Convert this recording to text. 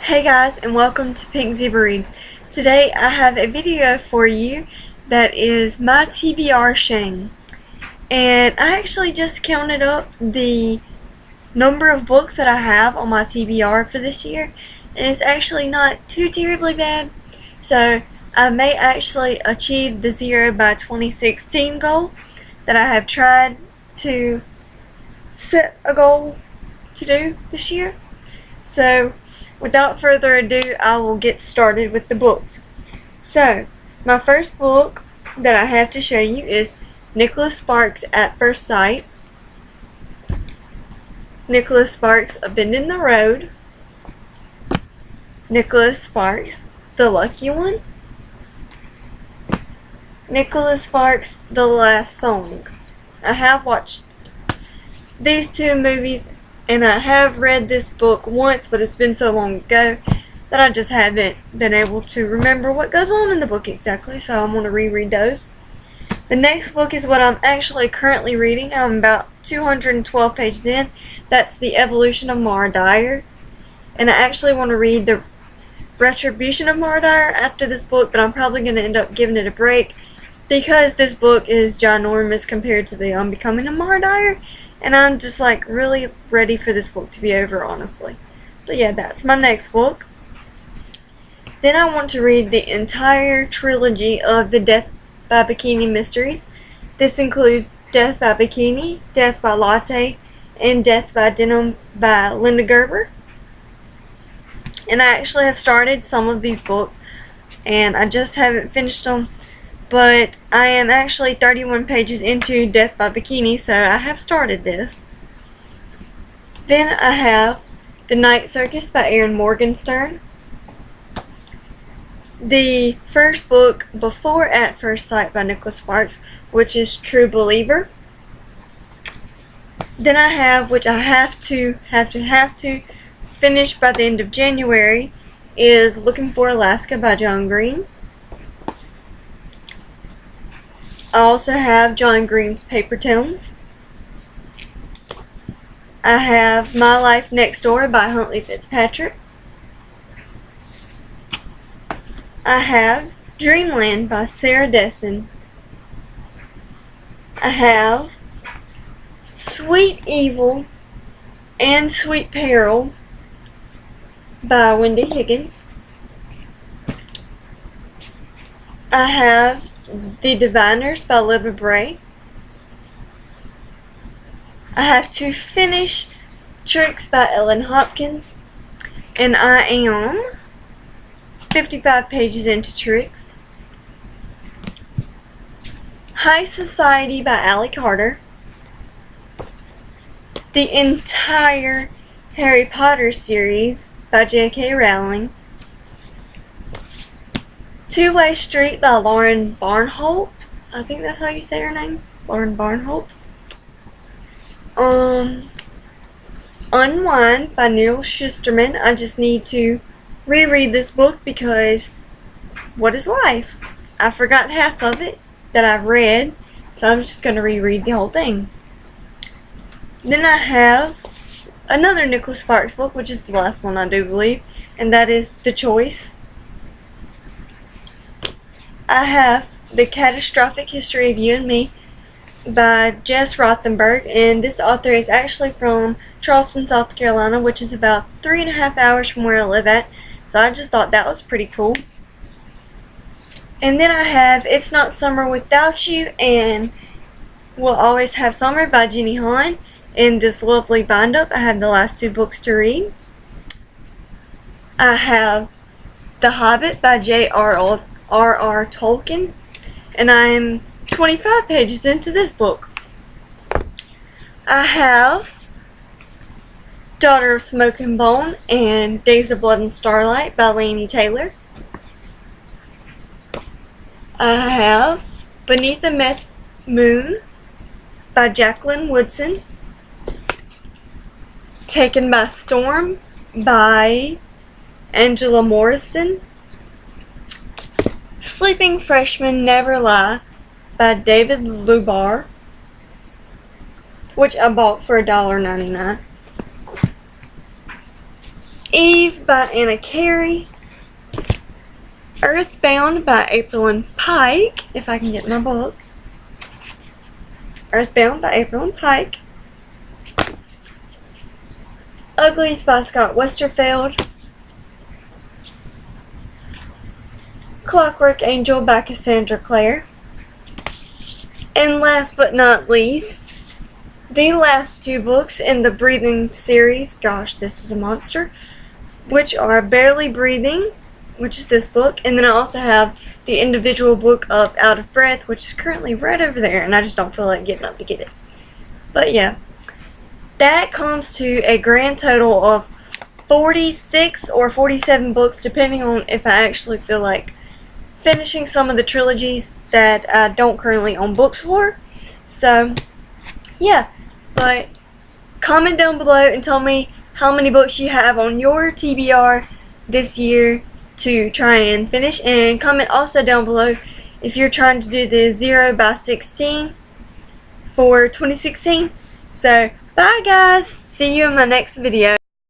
Hey guys, and welcome to Pink Zebra Reads. Today I have a video for you that is my TBR Shame. And I actually just counted up the number of books that I have on my TBR for this year, and it's actually not too terribly bad. So I may actually achieve the 0 by 2016 goal that I have tried to set a goal to do this year. So without further ado, I will get started with the books. So, my first book that I have to show you is Nicholas Sparks at First Sight. Nicholas Sparks, A Bend in the Road. Nicholas Sparks, The Lucky One. Nicholas Sparks, The Last Song. I have watched these two movies, and I have read this book once, but it's been so long ago that I just haven't been able to remember what goes on in the book exactly, so I'm going to reread those. The next book is what I'm actually currently reading. I'm about 212 pages in. That's The Evolution of Mara Dyer. And I actually want to read The Retribution of Mara Dyer after this book, but I'm probably going to end up giving it a break because this book is ginormous compared to The Unbecoming of Mara Dyer. And I'm just like really ready for this book to be over, honestly. But yeah, that's my next book. Then I want to read the entire trilogy of the Death by Bikini mysteries. This includes Death by Bikini, Death by Latte, and Death by Denim by Linda Gerber. And I actually have started some of these books, and I just haven't finished them. But I am actually 31 pages into Death by Bikini, so I have started this. Then I have The Night Circus by Erin Morgenstern. The first book before At First Sight by Nicholas Sparks, which is True Believer. Then I have, which I have to finish by the end of January, is Looking for Alaska by John Green. I also have John Green's Paper Towns. I have My Life Next Door by Huntley Fitzpatrick. I have Dreamland by Sarah Dessen. I have Sweet Evil and Sweet Peril by Wendy Higgins. I have The Diviners by Libba Bray. I have to finish Tricks by Ellen Hopkins, and I am 55 pages into Tricks. High Society by Allie Carter. The entire Harry Potter series by J.K. Rowling. Two-Way Street by Lauren Barnholt. I think that's how you say her name. Lauren Barnholt. Unwind by Neil Shusterman. I just need to reread this book because what is life? I forgot half of it that I've read, so I'm just going to reread the whole thing. Then I have another Nicholas Sparks book, which is the last one I do believe, and that is The Choice. I have The Catastrophic History of You and Me by Jess Rothenberg, and this author is actually from Charleston, South Carolina, which is about 3.5 hours from where I live at, so I just thought that was pretty cool. And then I have It's Not Summer Without You and We'll Always Have Summer by Jenny Han. In this lovely bind-up, I have the last two books to read. I have The Hobbit by J.R.R. Tolkien, and I'm 25 pages into this book. I have Daughter of Smoke and Bone and Days of Blood and Starlight by Laini Taylor. I have Beneath the Meth Moon by Jacqueline Woodson. Taken by Storm by Angela Morrison. Sleeping Freshmen Never Lie by David Lubar, which I bought for $1.99. Eve by Anna Carey. Earthbound by April and Pike, if I can get my book. Earthbound by April and Pike. Uglies by Scott Westerfeld. Clockwork Angel by Cassandra Clare. And last but not least, the last two books in the Breathing series, gosh, this is a monster, which are Barely Breathing, which is this book, and then I also have the individual book of Out of Breath, which is currently right over there, and I just don't feel like getting up to get it. But yeah, that comes to a grand total of 46 or 47 books, depending on if I actually feel like finishing some of the trilogies that I don't currently own books for. So yeah, but comment down below and tell me how many books you have on your TBR this year to try and finish, and comment also down below if you're trying to do the 0 by 16 for 2016. So bye guys, see you in my next video.